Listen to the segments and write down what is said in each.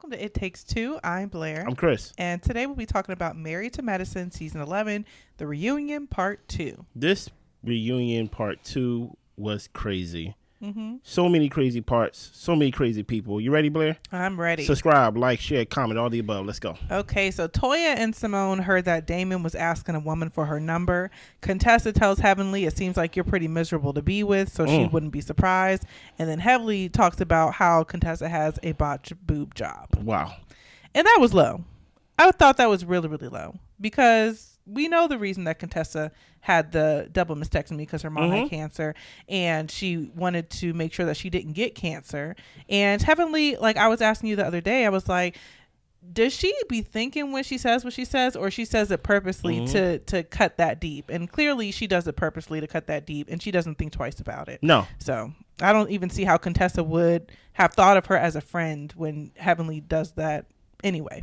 welcome to It Takes Two. I'm Blair. I'm Chris. And today we'll be talking about Married to Medicine, Season 11, The Reunion, Part 2. This reunion Part 2 was crazy. Mm-hmm. So many crazy parts, so many crazy people. You ready, Blair? I'm ready. Subscribe, like, share, comment, all the above. Let's go. Okay, so Toya and Simone heard that Damon was asking a woman for her number. Contessa tells Heavenly it seems like you're pretty miserable to be with, so she wouldn't be surprised. And then Heavenly talks about how Contessa has a botched boob job. Wow. And that was low. I thought that was really, really low because we know the reason that Contessa had the double mastectomy because her mom had cancer and she wanted to make sure that she didn't get cancer. And Heavenly, like I was asking you the other day, I was like, does she be thinking when she says what she says, or she says it purposely to cut that deep? And clearly she does it purposely to cut that deep, and she doesn't think twice about it. No. So I don't even see how Contessa would have thought of her as a friend when Heavenly does that. Anyway.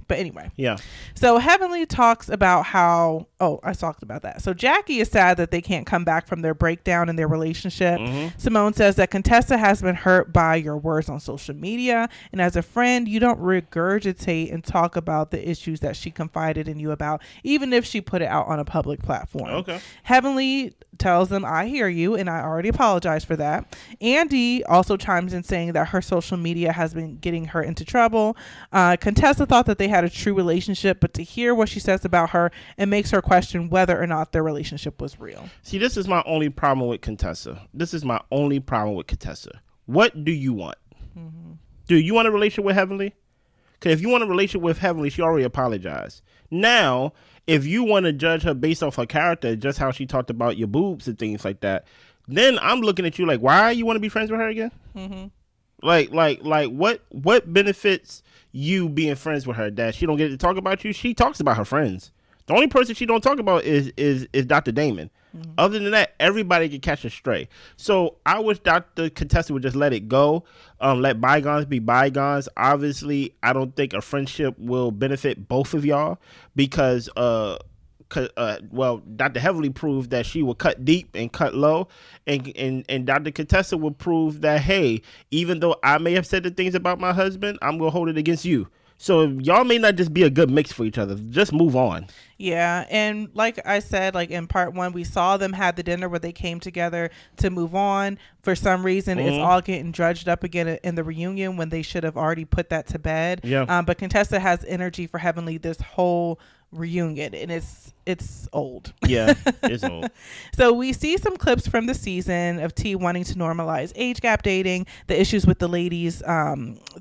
Yeah. So Heavenly talks about how, I talked about that. So Jackie is sad that they can't come back from their breakdown in their relationship. Simone says that Contessa has been hurt by your words on social media. And as a friend, you don't regurgitate and talk about the issues that she confided in you about, even if she put it out on a public platform. Okay. Heavenly tells them, I hear you, and I already apologize for that. Andy also chimes in saying that her social media has been getting her into trouble. Contessa thought that they had a true relationship, but to hear what she says about her, it makes her question whether or not their relationship was real. See, this is my only problem with Contessa. What do you want? Do you want a relationship with Heavenly? Because if you want a relationship with Heavenly, she already apologized. Now, if you want to judge her based off her character, just how she talked about your boobs and things like that, then I'm looking at you like, why you want to be friends with her again? Like what benefits you being friends with her that she don't get to talk about you? She talks about her friends. The only person she don't talk about is Dr. Damon. Other than that, everybody can catch a stray. So I wish Dr. Contessa would just let it go. Let bygones be bygones. Obviously, I don't think a friendship will benefit both of y'all because Dr. Heavenly proved that she will cut deep and cut low, and Dr. Contessa will prove that, hey, even though I may have said the things about my husband, I'm gonna hold it against you. So y'all may not just be a good mix for each other. Just move on. Yeah, and like I said, like in part 1, we saw them have the dinner where they came together to move on. For some reason, it's all getting drudged up again in the reunion when they should have already put that to bed. Yeah. But Contessa has energy for Heavenly this whole reunion, and it's old. Yeah, it's old. So we see some clips from the season of T wanting to normalize age gap dating, the issues with the ladies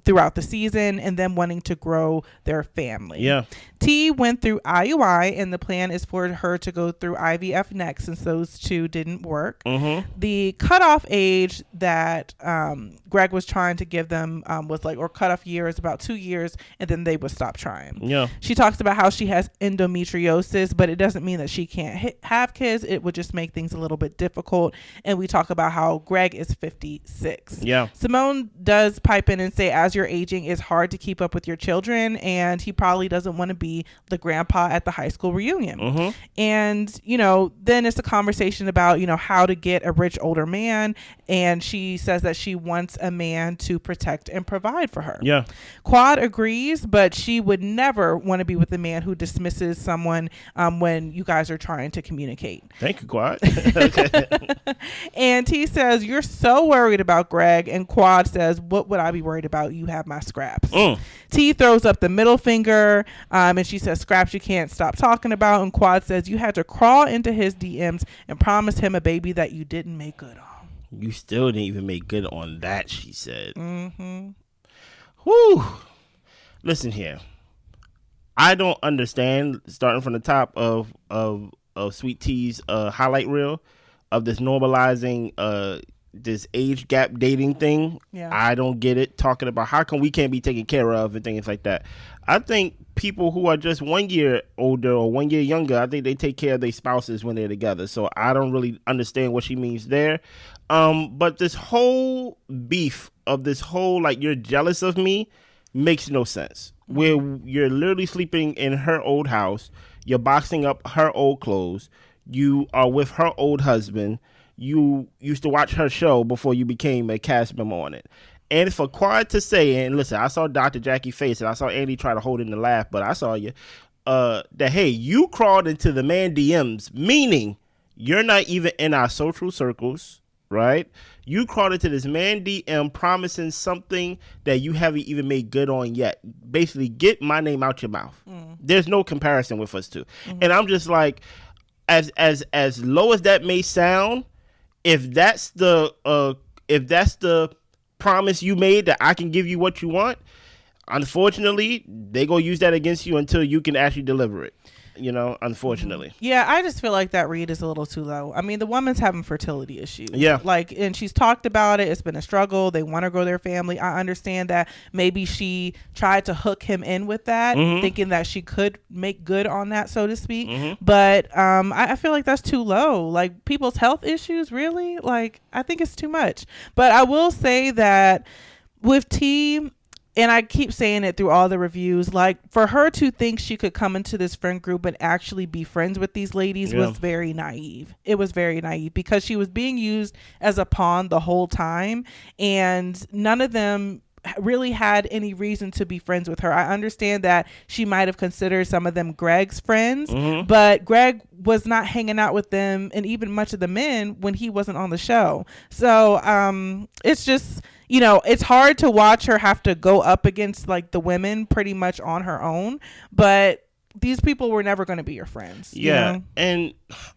throughout the season, and them wanting to grow their family. Yeah. T went through IUI, and the plan is for her to go through IVF next since those two didn't work. The cutoff age that Greg was trying to give them was or cutoff year is about 2 years, and then they would stop trying. Yeah. She talks about how she has endometriosis, but it doesn't mean that she can't have kids. It would just make things a little bit difficult. And we talk about how Greg is 56. Yeah. Simone does pipe in and say, as you're aging, it's hard to keep up with your children, and he probably doesn't want to be the grandpa at the high school reunion. And, then it's a conversation about, how to get a rich older man. And she says that she wants a man to protect and provide for her. Yeah. Quad agrees, but she would never want to be with a man who dismisses someone when you guys are trying to communicate. Thank you, Quad. And T says, you're so worried about Greg. And Quad says, what would I be worried about? You have my scraps. T throws up the middle finger, and she says, scraps you can't stop talking about. And Quad says, you had to crawl into his DMs and promise him a baby that you didn't make good on. You still didn't even make good on that, she said. Whew. Listen here. I don't understand, starting from the top of Sweet Tea's highlight reel of this normalizing this age gap dating thing. Yeah. I don't get it. Talking about how come we can't be taken care of and things like that. I think people who are just 1 year older or 1 year younger, I think they take care of their spouses when they're together. So I don't really understand what she means there. But this whole beef of this whole, like, you're jealous of me makes no sense. Where you're literally sleeping in her old house, you're boxing up her old clothes, you are with her old husband, you used to watch her show before you became a cast member on it. And for Quad to say, and listen, I saw Dr. Jackie face and I saw Andy try to hold in the laugh, but I saw you, that, hey, you crawled into the man DMs, meaning you're not even in our social circles, right? You crawled into this man DM promising something that you haven't even made good on yet. Basically, get my name out your mouth. There's no comparison with us two. And I'm just like, as low as that may sound, if that's the promise you made that I can give you what you want, unfortunately, they gonna use that against you until you can actually deliver it. You know, unfortunately. Yeah, I just feel like that read is a little too low. I mean, the woman's having fertility issues. Yeah. Like, and she's talked about it. It's been a struggle. They want to grow their family. I understand that maybe she tried to hook him in with that, thinking that she could make good on that, so to speak. But I feel like that's too low. Like, people's health issues, really? Like, I think it's too much. But I will say that with T, and I keep saying it through all the reviews, like, for her to think she could come into this friend group and actually be friends with these ladies was very naive. It was very naive because she was being used as a pawn the whole time, and none of them really had any reason to be friends with her. I understand that she might have considered some of them Greg's friends, but Greg was not hanging out with them and even much of the men when he wasn't on the show. So it's just, you know, it's hard to watch her have to go up against like the women pretty much on her own, but these people were never going to be your friends. Yeah. You know? And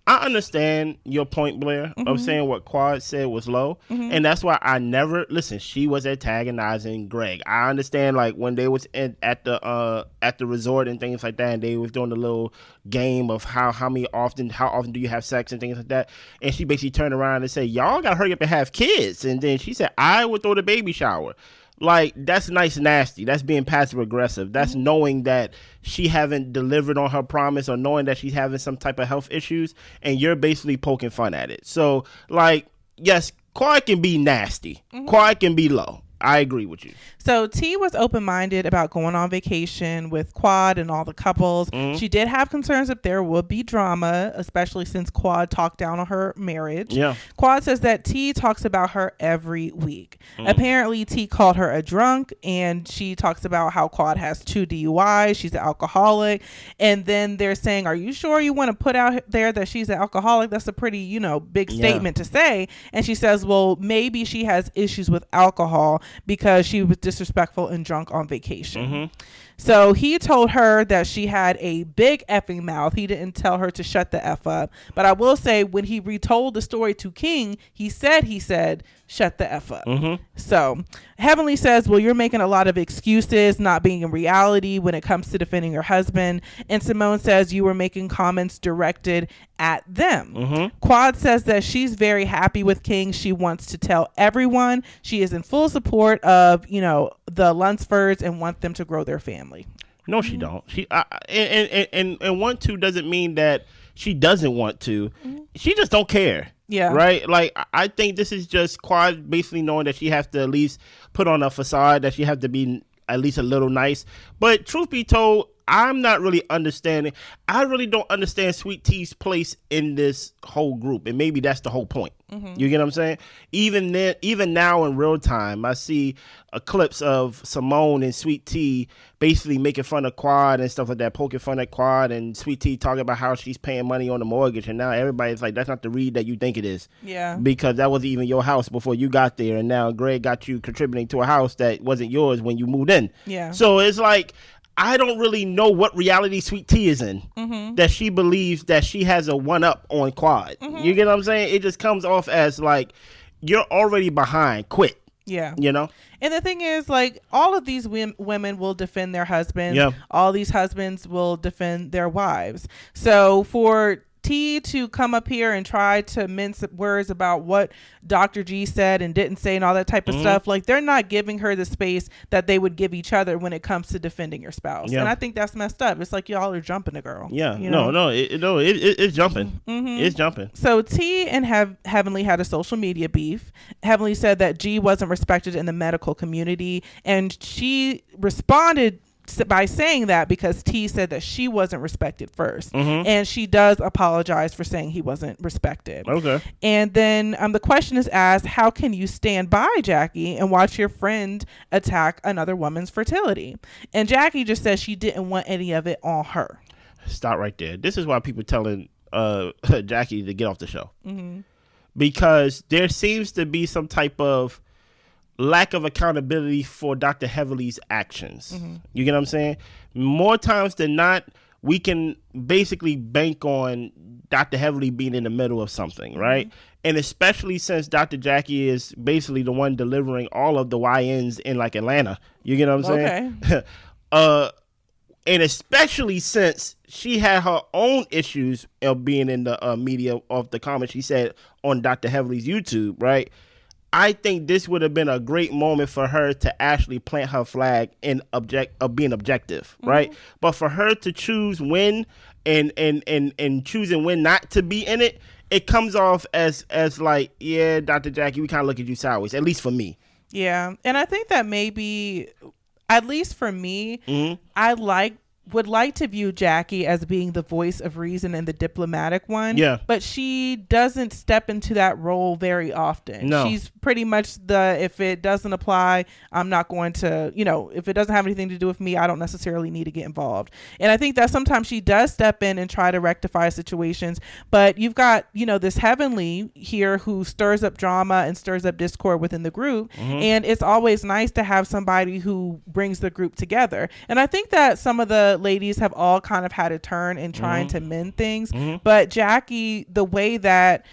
I understand your point, Blair, of saying what Quad said was low. And that's why I never, listen, she was antagonizing Greg. I understand, like, when they was at the resort and things like that, and they was doing the little game of how often do you have sex and things like that. And she basically turned around and said, y'all got to hurry up and have kids. And then she said, I would throw the baby shower. Like, that's nice nasty. That's being passive aggressive. That's knowing that she haven't delivered on her promise, or knowing that she's having some type of health issues, and you're basically poking fun at it. So, like, yes, Quad can be nasty. Quad can be low. I agree with you. So T was open-minded about going on vacation with Quad and all the couples. She did have concerns that there would be drama, especially since Quad talked down on her marriage. Yeah. Quad says that T talks about her every week. Apparently, T called her a drunk, and she talks about how Quad has 2 DUIs. She's an alcoholic. And then they're saying, are you sure you want to put out there that she's an alcoholic? That's a pretty, you know, big statement to say. And she says, well, maybe she has issues with alcohol because she was disrespectful and drunk on vacation. So he told her that she had a big effing mouth. He didn't tell her to shut the F up. But I will say, when he retold the story to King, he said, shut the F up. So Heavenly says, well, you're making a lot of excuses, not being in reality when it comes to defending your husband. And Simone says you were making comments directed at them. Quad says that she's very happy with King. She wants to tell everyone she is in full support of, you know, the Lunceford's and want them to grow their family. No, she don't. She and want to doesn't mean that she doesn't want to. She just don't care. Yeah. Right? Like, I think this is just Quad basically knowing that she has to at least put on a facade, that she has to be at least a little nice. But truth be told, I'm not really understanding. I really don't understand Sweet Tea's place in this whole group. And maybe that's the whole point. You get what I'm saying? Even then, even now in real time, I see clips of Simone and Sweet Tea basically making fun of Quad and stuff like that, poking fun at Quad, and Sweet Tea talking about how she's paying money on the mortgage. And now everybody's like, that's not the read that you think it is. Yeah. Because that wasn't even your house before you got there. And now Greg got you contributing to a house that wasn't yours when you moved in. Yeah. So it's like, I don't really know what reality Sweet Tea is in, that she believes that she has a one-up on Quad. You get what I'm saying? It just comes off as like, you're already behind. Quit. Yeah. You know? And the thing is, like, all of these women will defend their husbands. Yeah. All these husbands will defend their wives. So for T to come up here and try to mince words about what Dr. G said and didn't say and all that type of stuff, like, they're not giving her the space that they would give each other when it comes to defending your spouse. And I think that's messed up. It's like y'all are jumping a girl. Yeah. You know? It's jumping. It's jumping. So T and Heavenly had a social media beef. Heavenly said that G wasn't respected in the medical community, and she responded by saying that because T said that she wasn't respected first, and she does apologize for saying he wasn't respected. Okay. And then the question is asked, how can you stand by Jackie and watch your friend attack another woman's fertility? And Jackie just says she didn't want any of it on her. Stop right there. This is why people telling Jackie to get off the show, because there seems to be some type of lack of accountability for Dr. Heavenly's actions. You get what I'm saying? More times than not, we can basically bank on Dr. Heavenly being in the middle of something, right? And especially since Dr. Jackie is basically the one delivering all of the YNs in like Atlanta. You get what I'm saying? Okay. And especially since she had her own issues of being in the media of the comments she said on Dr. Heavenly's YouTube, right? I think this would have been a great moment for her to actually plant her flag in being objective, right? But for her to choose when and choosing when not to be in it, it comes off as like, yeah, Dr. Jackie, we kind of look at you sideways, at least for me. Yeah, and I think that maybe, at least for me, I would like to view Jackie as being the voice of reason and the diplomatic one. Yeah. But she doesn't step into that role very often. No. She's pretty much if it doesn't apply, I'm not going to, if it doesn't have anything to do with me, I don't necessarily need to get involved. And I think that sometimes she does step in and try to rectify situations. But you've got, this Heavenly here who stirs up drama and stirs up discord within the group. And it's always nice to have somebody who brings the group together. And I think that some of the ladies have all kind of had a turn in trying to mend things, but Jackie, the way that,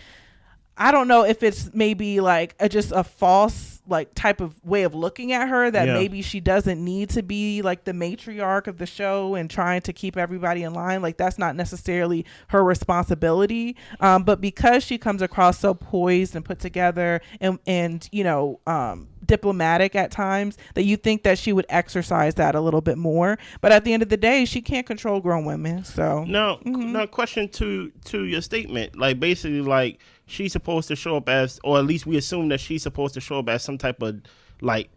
I don't know if it's maybe like just a false like type of way of looking at her, that maybe she doesn't need to be like the matriarch of the show and trying to keep everybody in line. Like that's not necessarily her responsibility. But because she comes across so poised and put together and diplomatic at times, that you think that she would exercise that a little bit more. But at the end of the day, she can't control grown women. So no question to your statement. Like basically, like she's supposed to show up as, or at least we assume that she's supposed to show up as some type of like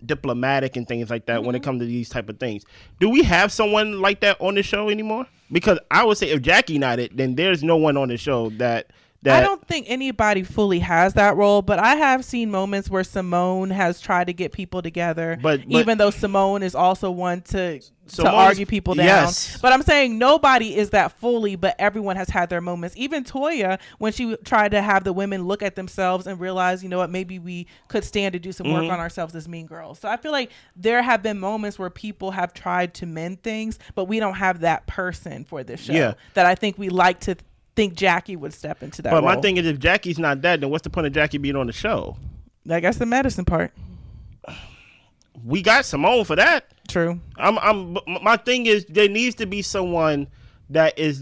diplomatic and things like that when it comes to these type of things. Do we have someone like that on the show anymore? Because I would say if Jackie not it, then there's no one on the show that I don't think anybody fully has that role, but I have seen moments where Simone has tried to get people together, but even though Simone is also one to argue people down. Yes. But I'm saying nobody is that fully, but everyone has had their moments. Even Toya, when she tried to have the women look at themselves and realize, maybe we could stand to do some work on ourselves as mean girls. So I feel like there have been moments where people have tried to mend things, but we don't have that person for this show that I think we like to think Jackie would step into that role. My thing is, if Jackie's not that, then what's the point of Jackie being on the show? I guess the medicine part. We got Simone for that. True. My thing is, there needs to be someone that is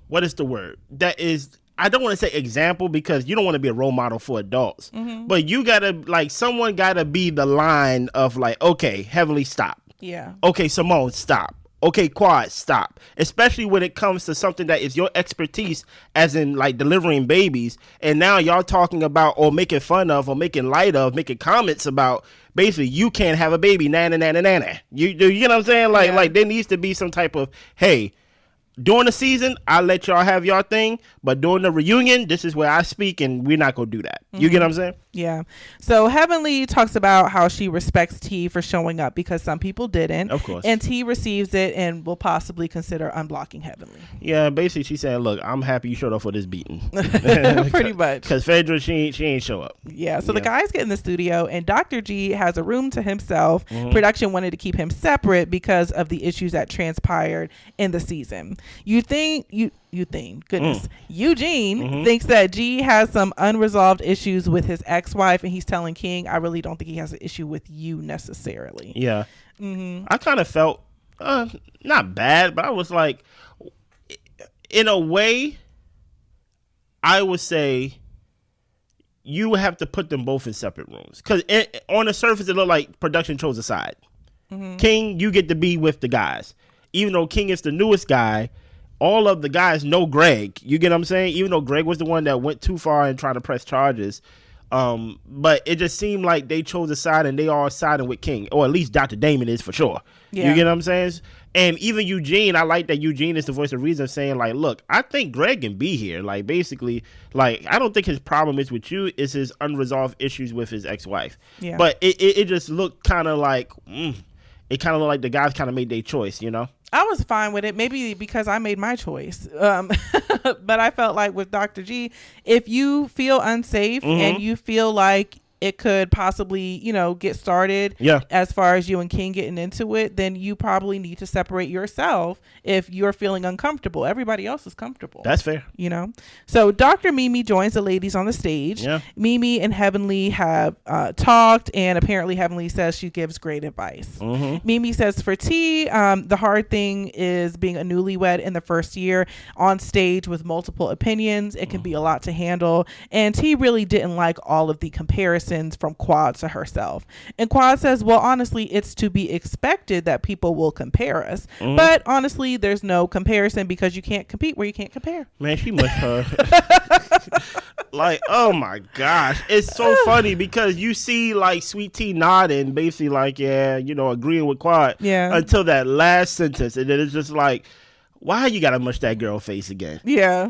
what is the word? That is, I don't want to say example because you don't want to be a role model for adults, but you gotta someone gotta be the line of like, okay, Heavenly, stop. Yeah. Okay, Simone, stop. Okay, Quad, stop. Especially when it comes to something that is your expertise, as in like delivering babies, and now y'all talking about or making fun of or making light of, making comments about basically you can't have a baby, nana. You know what I'm saying? Like there needs to be some type of, hey, during the season, I'll let y'all have y'all thing, but during the reunion, this is where I speak, and we're not going to do that. You get what I'm saying? Yeah. So Heavenly talks about how she respects T for showing up because some people didn't. Of course. And T receives it and will possibly consider unblocking Heavenly. Yeah, basically she said, look, I'm happy you showed up for this beating. Pretty much. Because Phaedra, she ain't show up. Yeah, so the guys get in the studio, and Dr. G has a room to himself. Production wanted to keep him separate because of the issues that transpired in the season. Eugene thinks that G has some unresolved issues with his ex-wife, and he's telling King, I really don't think he has an issue with you necessarily. Yeah. I kind of felt not bad, but I was like, in a way, I would say you would have to put them both in separate rooms, because on the surface it looked like production chose a side. King, you get to be with the guys, even though King is the newest guy. All of the guys know Greg. You get what I'm saying? Even though Greg was the one that went too far and tried to press charges, But it just seemed like they chose a side and they all siding with King, or at least Dr. Damon is for sure. Yeah. You get what I'm saying? And even Eugene, I like that Eugene is the voice of reason, saying like, look, I think Greg can be here. Like, basically, like, I don't think his problem is with you, it's his unresolved issues with his ex-wife. Yeah. But it just looked kind of like, it kind of looked like the guys kind of made their choice, you know? I was fine with it, maybe because I made my choice. But I felt like with Dr. G, if you feel unsafe and you feel like it could possibly, get started as far as you and King getting into it, then you probably need to separate yourself if you're feeling uncomfortable. Everybody else is comfortable. That's fair. So Dr. Mimi joins the ladies on the stage. Yeah. Mimi and Heavenly have talked, and apparently Heavenly says she gives great advice. Mimi says for T, the hard thing is being a newlywed in the first year on stage with multiple opinions. It can be a lot to handle. And T really didn't like all of the comparisons from Quad to herself. And Quad says, well, honestly, it's to be expected that people will compare us. But honestly, there's no comparison because you can't compete where you can't compare. Man, she must like, oh my gosh. It's so funny because you see like Sweet Tea nodding, basically like, yeah, agreeing with Quad until that last sentence. And then it's just like, why you gotta mush that girl face again? Yeah.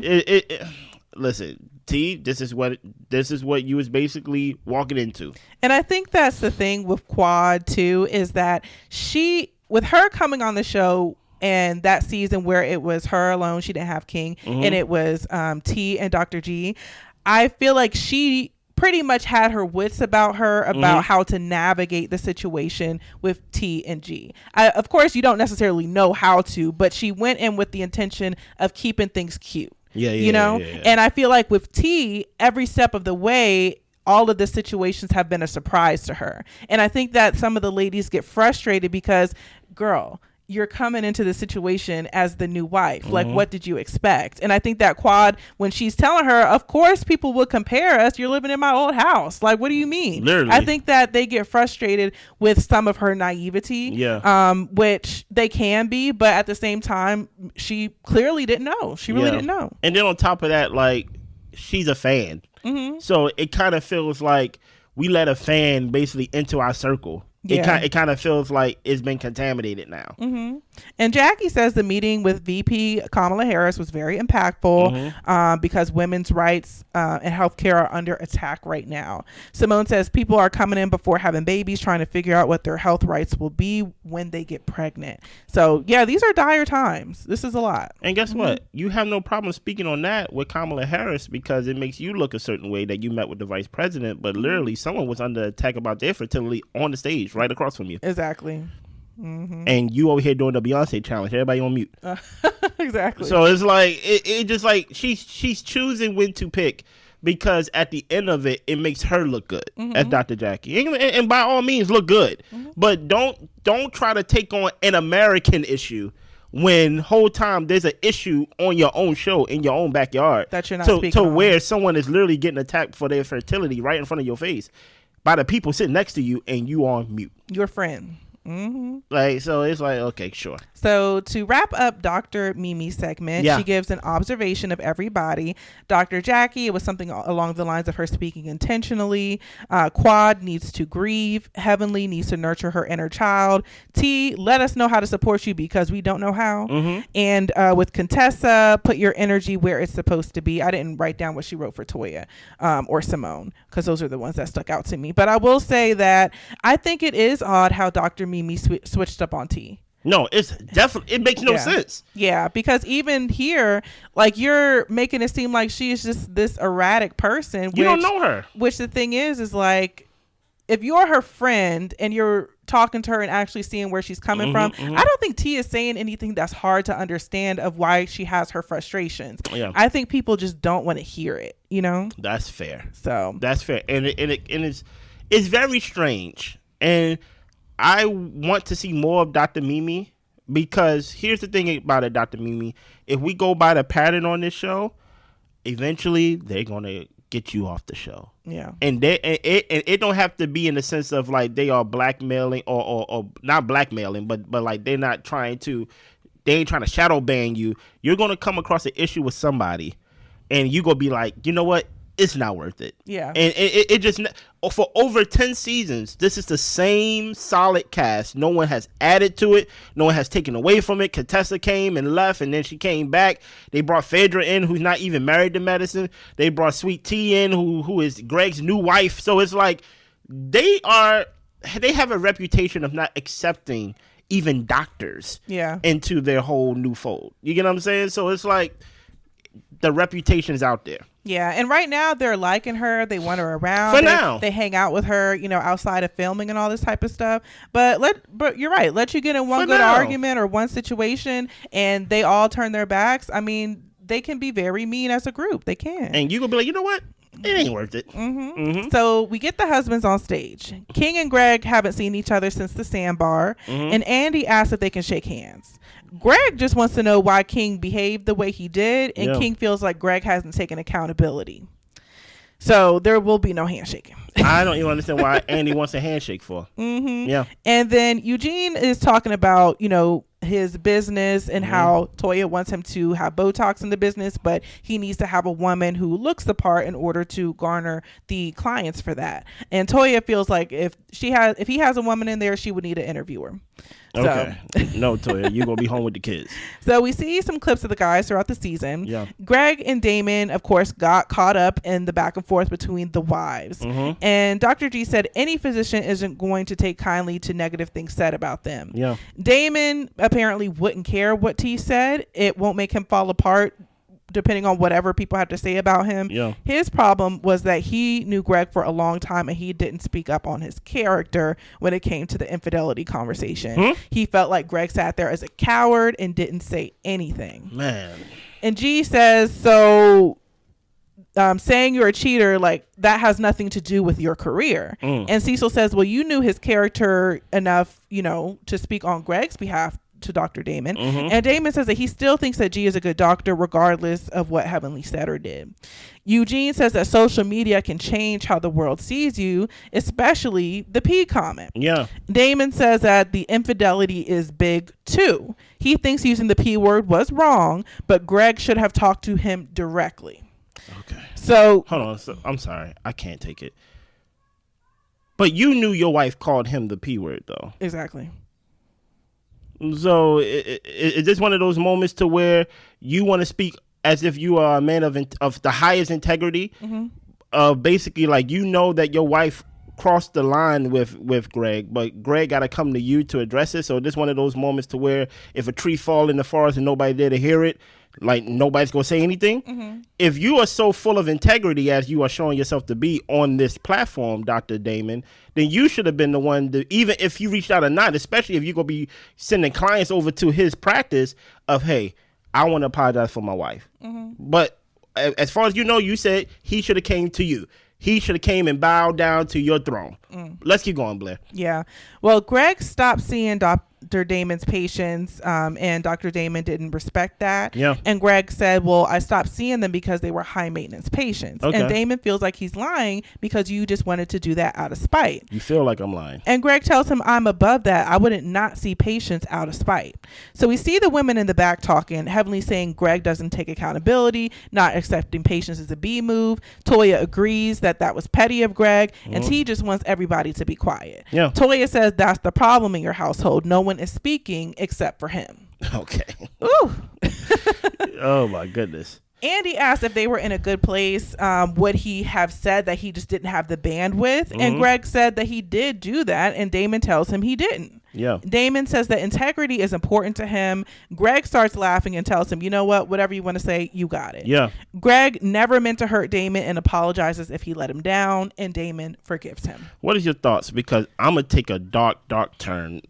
Listen, T, this is what you was basically walking into. And I think that's the thing with Quad too, is that with her coming on the show and that season where it was her alone, she didn't have King, and it was T and Dr. G, I feel like she pretty much had her wits about her about how to navigate the situation with T and G. Of course, you don't necessarily know how to, but she went in with the intention of keeping things cute. Yeah. And I feel like with T, every step of the way, all of the situations have been a surprise to her. And I think that some of the ladies get frustrated because, girl, you're coming into the situation as the new wife. Like, what did you expect? And I think that Quad, when she's telling her, of course people would compare us. You're living in my old house. Like, what do you mean? Literally. I think that they get frustrated with some of her naivety, which they can be. But at the same time, she clearly didn't know. She really didn't know. And then on top of that, like, she's a fan. So it kind of feels like we let a fan basically into our circle. It kind of feels like it's been contaminated now. And Jackie says the meeting with VP Kamala Harris was very impactful because women's rights and healthcare are under attack right now. Simone says people are coming in before having babies, trying to figure out what their health rights will be when they get pregnant. So yeah, these are dire times. This is a lot. And guess what? You have no problem speaking on that with Kamala Harris because it makes you look a certain way that you met with the vice president, but literally someone was under attack about their fertility on the stage right across from you. Exactly. And you over here doing the Beyonce challenge. Everybody on mute. Exactly. So it's like it just like she's choosing when to pick because at the end of it, it makes her look good as Dr. Jackie. And by all means, look good. But don't try to take on an American issue when whole time there's an issue on your own show in your own backyard that you're not speaking to on. Where someone is literally getting attacked for their fertility right in front of your face by the people sitting next to you and you on mute. Your friend. Like, so it's like, okay, sure. So to wrap up Dr. Mimi's segment, she gives an observation of everybody. Dr. Jackie, it was something along the lines of her speaking intentionally. Quad needs to grieve. Heavenly needs to nurture her inner child. T, let us know how to support you because we don't know how. And with Contessa, put your energy where it's supposed to be. I didn't write down what she wrote for Toya or Simone because those are the ones that stuck out to me. But I will say that I think it is odd how Dr. Mimi switched up on T. No, it's definitely, it makes no sense. Yeah, because even here, like, you're making it seem like she is just this erratic person. You don't know her. Which the thing is like, if you're her friend and you're talking to her and actually seeing where she's coming from, I don't think T is saying anything that's hard to understand of why she has her frustrations. Yeah. I think people just don't want to hear it, That's fair. So that's fair. And it's very strange. And I want to see more of Dr. Mimi because here's the thing about it, Dr. Mimi. If we go by the pattern on this show, eventually they're going to get you off the show. Yeah. And it don't have to be in the sense of like they are blackmailing or not blackmailing, but like they ain't trying to shadow ban you. You're going to come across an issue with somebody and you going to be like, you know what? it's not worth it. Yeah. And it just, for over 10 seasons, this is the same solid cast. No one has added to it. No one has taken away from it. Contessa came and left, and then she came back. They brought Phaedra in, who's not even married to Madison. They brought Sweet Tea in, who is Greg's new wife. So it's like they have a reputation of not accepting even doctors into their whole new fold. You get what I'm saying? So it's like the reputation's out there. Yeah, and right now they're liking her. They want her around. For now. They hang out with her, outside of filming and all this type of stuff. But you're right. Let you get in one good argument or one situation and they all turn their backs. I mean, they can be very mean as a group. They can. And you gonna be like, you know what? It ain't worth it. Mm-hmm. Mm-hmm. So we get the husbands on stage. King and Greg haven't seen each other since the sandbar, and Andy asks if they can shake hands. Greg just wants to know why King behaved the way he did, and King feels like Greg hasn't taken accountability. So there will be no handshaking. I don't even understand why Andy wants a handshake for. Mm-hmm. Yeah. And then Eugene is talking about, his business and how Toya wants him to have Botox in the business, but he needs to have a woman who looks the part in order to garner the clients for that. And Toya feels like if he has a woman in there, she would need an interviewer. Okay. No, Toya, you're going to be home with the kids. So we see some clips of the guys throughout the season. Yeah. Greg and Damon, of course, got caught up in the back and forth between the wives. And Dr. G said any physician isn't going to take kindly to negative things said about them. Yeah. Damon apparently wouldn't care what T said. It won't make him fall apart depending on whatever people have to say about him. Yeah. His problem was that he knew Greg for a long time and he didn't speak up on his character when it came to the infidelity conversation. He felt like Greg sat there as a coward and didn't say anything. Man. And G says, so saying you're a cheater, like that has nothing to do with your career. And Cecil says, well, you knew his character enough, to speak on Greg's behalf to Dr. Damon. And Damon says that he still thinks that G is a good doctor regardless of what Heavenly said or did. Eugene says that social media can change how the world sees you, especially the P comment. Yeah. Damon says that the infidelity is big too. He thinks using the P word was wrong, but Greg should have talked to him directly. Okay. So hold on. So, I'm sorry. I can't take it. But you knew your wife called him the P word though. Exactly. So is this one of those moments to where you want to speak as if you are a man of the highest integrity? Basically, like, that your wife crossed the line with Greg, but Greg got to come to you to address it. So this one of those moments to where if a tree fall in the forest and nobody there to hear it, like nobody's gonna say anything. If you are so full of integrity as you are showing yourself to be on this platform, Dr. Damon, then you should have been the one to, even if you reached out or not, especially if you're gonna be sending clients over to his practice of, hey, I want to apologize for my wife. But as far as you said he should have came to you. He should have came and bowed down to your throne. Let's keep going, Blair. Yeah. Well, Greg stopped seeing Dr. Damon's patients, and Dr. Damon didn't respect that. Yeah. And Greg said, well, I stopped seeing them because they were high maintenance patients. Okay. And Damon feels like he's lying because you just wanted to do that out of spite. You feel like I'm lying. And Greg tells him, I'm above that. I wouldn't not see patients out of spite. So we see the women in the back talking, Heavenly saying Greg doesn't take accountability, not accepting patients is a B move. Toya agrees that was petty of Greg, and T just wants everybody to be quiet. Yeah. Toya says that's the problem in your household. No one is speaking except for him. Okay. Ooh. Oh my goodness. Andy asked if they were in a good place, would he have said that he just didn't have the bandwidth? And Greg said that he did do that, and Damon tells him he didn't. Yeah. Damon says that integrity is important to him. Greg starts laughing and tells him, you know what, whatever you want to say, you got it. Yeah. Greg never meant to hurt Damon and apologizes if he let him down, and Damon forgives him. What is your thoughts? Because I'm going to take a dark turn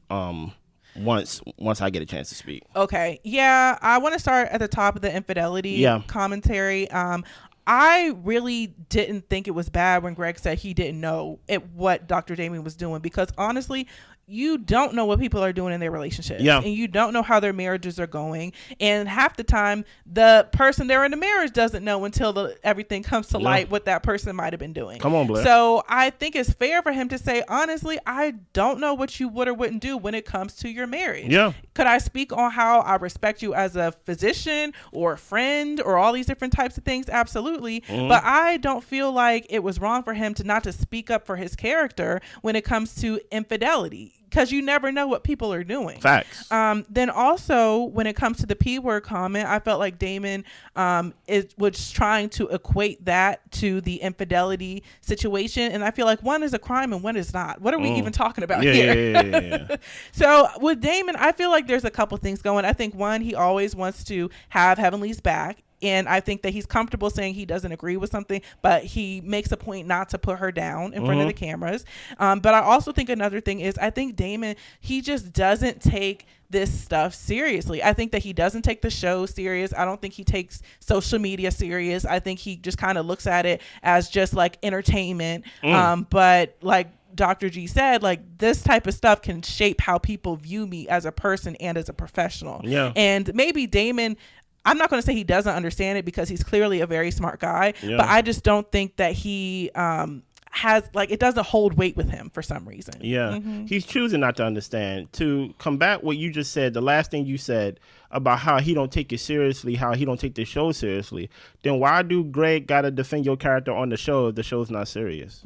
once I get a chance to speak. Okay. Yeah, I want to start at the top of the infidelity commentary. I really didn't think it was bad when Greg said he didn't know what Dr. Damon was doing, because honestly, you don't know what people are doing in their relationships, yeah. and you don't know how their marriages are going, and half the time the person they're in the marriage doesn't know until everything comes to light what that person might have been doing. Come on, Blair. So I think it's fair for him to say, honestly, I don't know what you would or wouldn't do when it comes to your marriage. Yeah. Could I speak on how I respect you as a physician or a friend or all these different types of things? Absolutely. But I don't feel like it was wrong for him to not to speak up for his character when it comes to infidelity, because you never know what people are doing. Facts. Then also, when it comes to the P word comment, I felt like Damon was trying to equate that to the infidelity situation. And I feel like one is a crime and one is not. What are we even talking about here? Yeah. So with Damon, I feel like there's a couple things going. I think one, he always wants to have Heavenly's back. And I think that he's comfortable saying he doesn't agree with something, but he makes a point not to put her down in front of the cameras. But I also think another thing is, I think Damon, he just doesn't take this stuff seriously. I think that he doesn't take the show serious. I don't think he takes social media serious. I think he just kind of looks at it as just like entertainment. But like Dr. G said, like, this type of stuff can shape how people view me as a person and as a professional. Yeah. And maybe Damon, I'm not going to say he doesn't understand it, because he's clearly a very smart guy, but I just don't think that he has, like, it doesn't hold weight with him for some reason. Yeah. He's choosing not to understand. To combat what you just said, the last thing you said about how he don't take it seriously, how he don't take the show seriously, then why do Greg got to defend your character on the show if the show's not serious?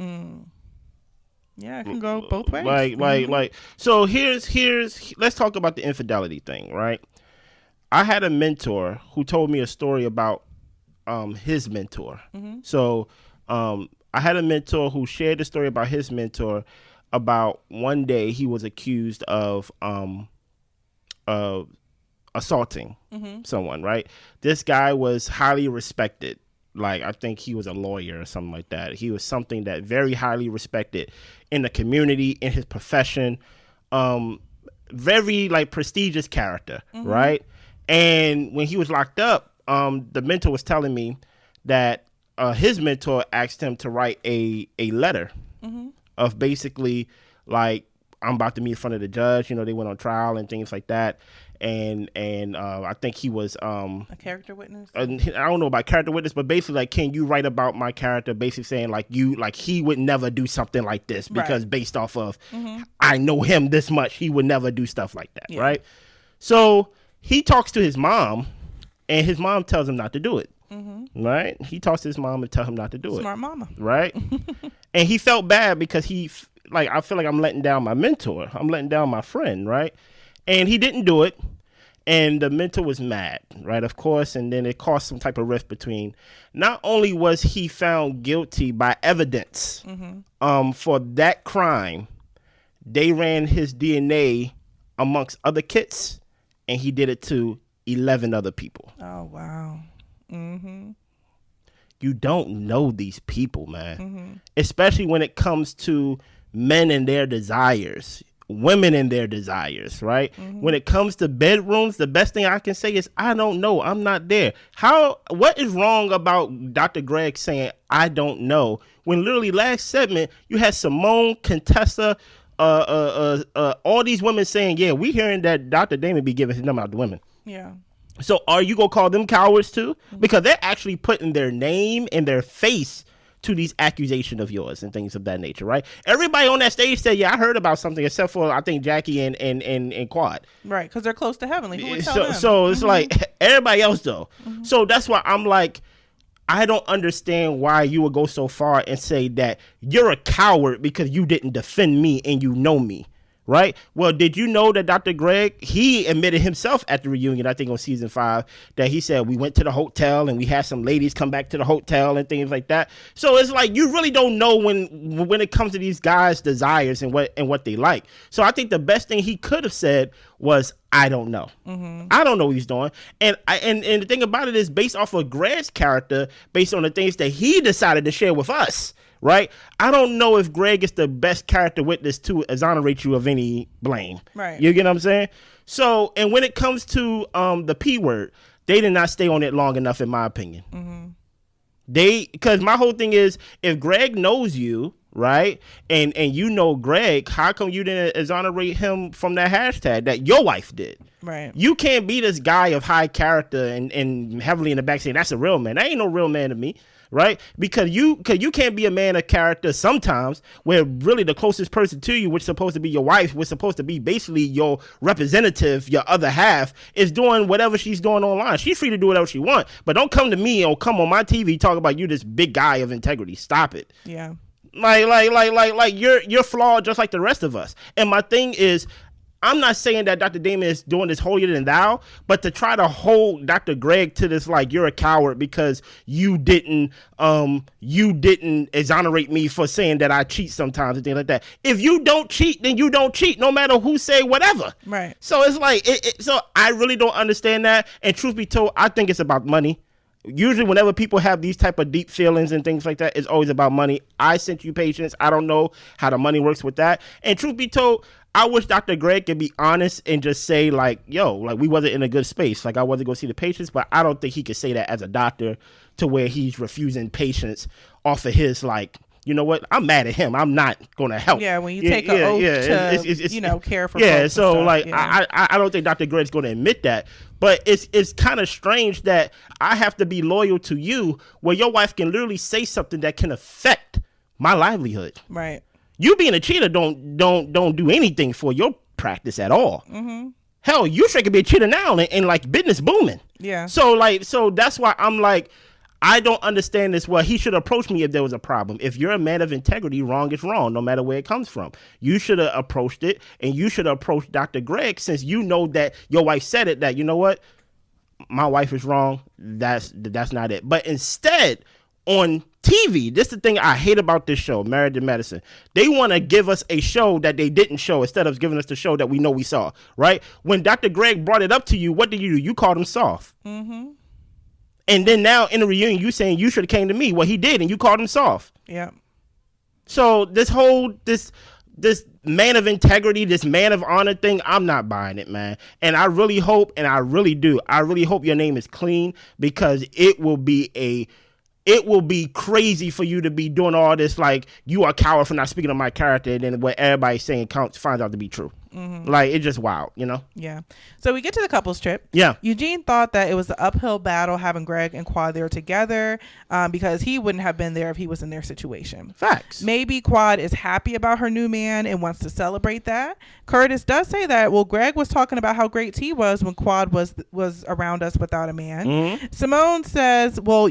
Yeah, it can go both ways. Like, so here's let's talk about the infidelity thing, right? I had a mentor who told me a story about his mentor. So I had a mentor who shared the story about his mentor, about one day he was accused of assaulting someone, right? This guy was highly respected. Like, I think he was a lawyer or something like that. He was something that very highly respected in the community, in his profession. Very, like, prestigious character, right? And when he was locked up, the mentor was telling me that his mentor asked him to write a letter of basically, like, I'm about to meet in front of the judge. You know, they went on trial and things like that. And I think he was a character witness. I don't know about character witness, but basically, like, can you write about my character? Basically saying, like, he would never do something like this, because based off of I know him this much, he would never do stuff like that, right? So he talks to his mom, and his mom tells him not to do it. Right? He talks to his mom and tell him not to do it. Smart mama. Right? And he felt bad because I feel like I'm letting down my mentor. I'm letting down my friend, right? And he didn't do it. And the mentor was mad, right? Of course. And then it caused some type of rift between. Not only was he found guilty by evidence for that crime, they ran his DNA amongst other kids, and he did it to 11 other people. Oh, wow. You don't know these people, man. Especially when it comes to men and their desires, women and their desires, right? When it comes to bedrooms, the best thing I can say is, I don't know. I'm not there. What is wrong about Dr. Greg saying, I don't know, when literally last segment, you had Simone, Contessa, all these women saying, yeah, we hearing that Dr. Damon be giving his number out to women. Yeah. So are you going to call them cowards too? Because they're actually putting their name and their face to these accusations of yours and things of that nature, right? Everybody on that stage said, yeah, I heard about something, except for, I think, Jackie and Quad. Right, because they're close to Heavenly. Who would tell them? So it's like, everybody else, though. So that's why I'm like, I don't understand why you would go so far and say that you're a coward because you didn't defend me and you know me. Right? Well, did you know that Dr. Greg, he admitted himself at the reunion, I think on season 5, that he said we went to the hotel and we had some ladies come back to the hotel and things like that. So it's like, you really don't know when it comes to these guys' desires and what they like. So I think the best thing he could have said was, I don't know. I don't know what he's doing. And the thing about it is, based off of Greg's character, based on the things that he decided to share with us, right? I don't know if Greg is the best character witness to exonerate you of any blame. Right. You get what I'm saying? So, and when it comes to the P word, they did not stay on it long enough, in my opinion. Because my whole thing is, if Greg knows you, right, and you know Greg, how come you didn't exonerate him from that hashtag that your wife did? Right. You can't be this guy of high character and heavily in the back saying that's a real man. That ain't no real man to me, right? Because you can't be a man of character sometimes where really the closest person to you, which is supposed to be your wife, which is supposed to be basically your representative, your other half, is doing whatever she's doing online. She's free to do whatever she wants, but don't come to me or come on my TV talk about you this big guy of integrity. Stop it. Yeah. Like you're flawed just like the rest of us. And my thing is, I'm not saying that Dr. Damon is doing this holier than thou, but to try to hold Dr. Greg to this like you're a coward because you didn't exonerate me for saying that I cheat sometimes and things like that. If you don't cheat, then you don't cheat, no matter who say whatever. Right. So it's like so I really don't understand that. And truth be told, I think it's about money. Usually whenever people have these type of deep feelings and things like that, it's always about money. I sent you patients. I don't know how the money works with that. And truth be told, I wish Dr. Greg could be honest and just say like, yo, like we wasn't in a good space. Like I wasn't going to see the patients, but I don't think he could say that as a doctor to where he's refusing patients off of his like, you know what? I'm mad at him. I'm not going to help. Yeah, when you take an oath to, it's, care for yeah, folks so and like, stuff. I don't think Dr. Greg's going to admit that. But it's kind of strange that I have to be loyal to you where your wife can literally say something that can affect my livelihood. Right. You being a cheater don't do anything for your practice at all. Mm-hmm. Hell, you should be a cheater now and like business booming. Yeah. So that's why I'm like, I don't understand this. Well, he should approach me if there was a problem. If you're a man of integrity, wrong is wrong, no matter where it comes from. You should have approached it, and you should have approached Dr. Greg since you know that your wife said it, that, you know what, my wife is wrong. That's not it. But instead, on TV, this is the thing I hate about this show, Married to Medicine. They want to give us a show that they didn't show instead of giving us the show that we know we saw, right? When Dr. Greg brought it up to you, what did you do? You called him soft. Mm-hmm. And then now in the reunion, you saying you should have came to me. Well, he did, and you called him soft. Yeah. So this whole this man of integrity, this man of honor thing, I'm not buying it, man. And I really hope, and I really do, I really hope your name is clean, because it will be crazy for you to be doing all this like you are a coward for not speaking of my character, and then what everybody's saying finds out to be true. Mm-hmm. Like, it's just wild, you know? Yeah. So we get to the couples trip. Yeah. Eugene thought that it was an uphill battle having Greg and Quad there together because he wouldn't have been there if he was in their situation. Facts. Maybe Quad is happy about her new man and wants to celebrate that. Curtis does say that, well, Greg was talking about how great T was when Quad was around us without a man. Mm-hmm. Simone says, well,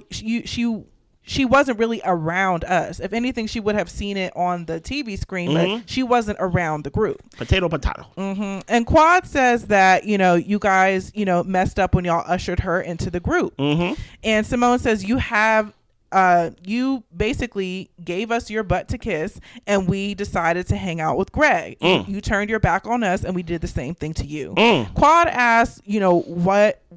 she wasn't really around us. If anything, she would have seen it on the TV screen, mm-hmm. but she wasn't around the group. Potato. Mm-hmm. And Quad says that, you guys, messed up when y'all ushered her into the group. Mm-hmm. And Simone says, you basically gave us your butt to kiss, and we decided to hang out with Greg. You turned your back on us, and we did the same thing to you. Quad asks,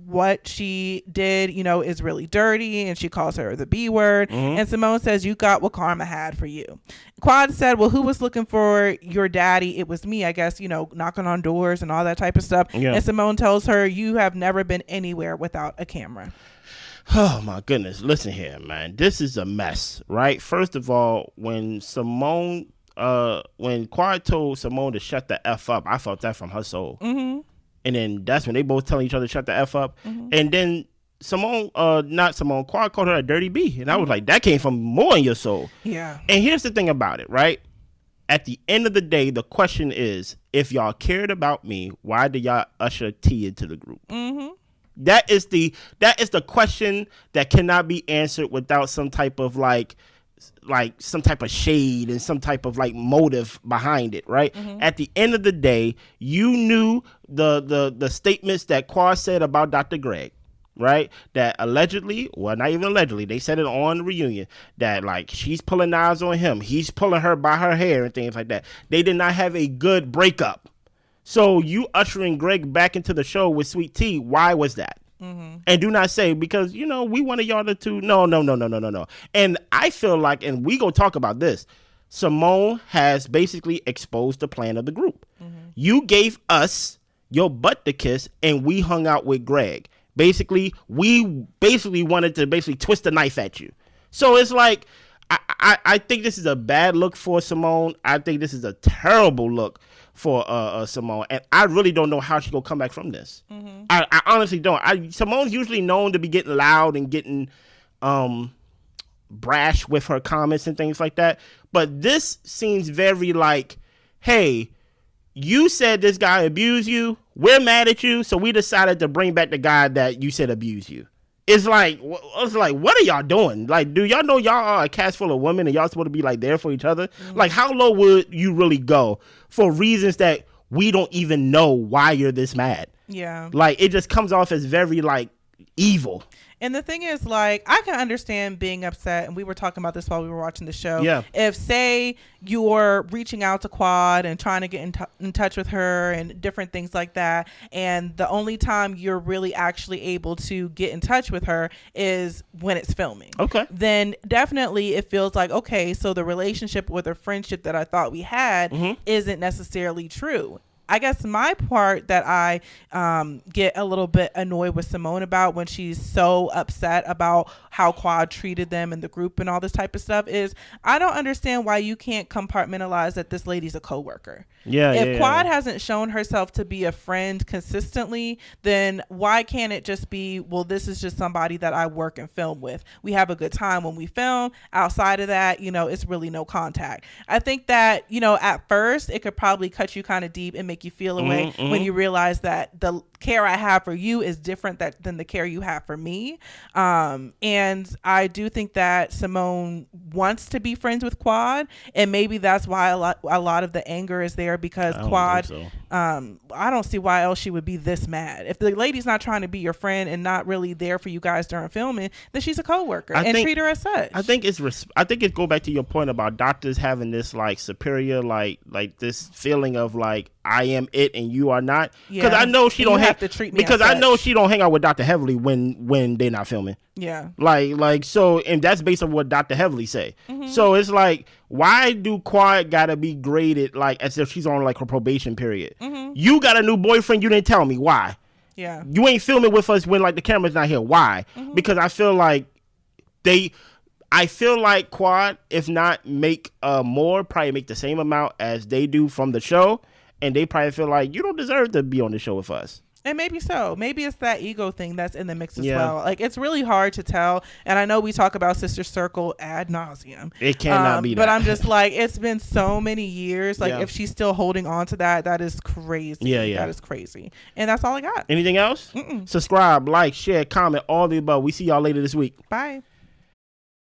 what she did, is really dirty, and she calls her the B word. And Simone says, you got what karma had for you. Quad said, well, who was looking for your daddy? It was me, I guess, knocking on doors and all that type of stuff. Yeah. And Simone tells her, you have never been anywhere without a camera. Oh my goodness. Listen here, man. This is a mess, right? First of all, when Quad told Simone to shut the F up, I felt that from her soul. Mm-hmm. And then that's when they both telling each other to shut the F up. Mm-hmm. And then Quad called her a dirty B. And I was like, that came from more in your soul. Yeah. And here's the thing about it, right? At the end of the day, the question is, if y'all cared about me, why did y'all usher T into the group? Mm-hmm. That is the question that cannot be answered without some type of like some type of shade and some type of like motive behind it, right? Mm-hmm. At the end of the day, you knew the statements that Quad said about Dr. Greg, right? That allegedly, well, not even allegedly, they said it on the reunion, that like she's pulling knives on him, he's pulling her by her hair and things like that. They did not have a good breakup. So you ushering Greg back into the show with Sweet Tea, why was that? Mm-hmm. And do not say, because, we wanted y'all to, no. And I feel like, and we go talk about this, Simone has basically exposed the plan of the group. Mm-hmm. You gave us your butt to kiss, and we hung out with Greg. We wanted to twist the knife at you. So it's like, I think this is a bad look for Simone. I think this is a terrible look for Simone, and I really don't know how she's gonna come back from this. Mm-hmm. I honestly don't. Simone's usually known to be getting loud and getting brash with her comments and things like that, but this seems very like, hey, you said this guy abused you, we're mad at you, so we decided to bring back the guy that you said abused you. It's like, what are y'all doing? Like, do y'all know y'all are a cast full of women and y'all supposed to be like there for each other? Mm-hmm. Like, how low would you really go for reasons that we don't even know why you're this mad? Yeah. Like, it just comes off as very, like, evil. And the thing is, like, I can understand being upset, and we were talking about this while we were watching the show. Yeah. If, say, you're reaching out to Quad and trying to get in touch with her and different things like that, and the only time you're really actually able to get in touch with her is when it's filming. Okay. Then definitely it feels like, okay, so the relationship or the friendship that I thought we had isn't necessarily true. I guess my part that I get a little bit annoyed with Simone about when she's so upset about how Quad treated them in the group and all this type of stuff is I don't understand why you can't compartmentalize that this lady's a coworker. Yeah. If Quad hasn't shown herself to be a friend consistently, then why can't it just be, well, this is just somebody that I work and film with. We have a good time when we film. Outside of that, it's really no contact. I think that, at first it could probably cut you kind of deep and make you feel away when you realize that the care I have for you is different than the care you have for me. And I do think that Simone wants to be friends with Quad, and maybe that's why a lot of the anger is there because Quad, I don't see why else she would be this mad. If the lady's not trying to be your friend and not really there for you guys during filming, then she's a coworker and treat her as such. I think it go back to your point about doctors having this like superior, like this feeling of like, I am it and you are not. Because I know she don't have to treat me. Because I know she don't hang out with Dr. Heavenly when they're not filming. Yeah. Like so, and that's based on what Dr. Heavenly say. Mm-hmm. So it's like, why do Quad gotta be graded like as if she's on like her probation period? Mm-hmm. You got a new boyfriend. You didn't tell me why. Yeah. You ain't filming with us when like the camera's not here. Why? Mm-hmm. Because I feel like Quad, if not make more, probably make the same amount as they do from the show. And they probably feel like you don't deserve to be on the show with us. And maybe so. Maybe it's that ego thing that's in the mix as well. Like, it's really hard to tell. And I know we talk about Sister Circle ad nauseum. It cannot be that. But I'm just like, it's been so many years. Like, if she's still holding on to that is crazy. Yeah. That is crazy. And that's all I got. Anything else? Subscribe, like, share, comment, all the above. We see y'all later this week. Bye.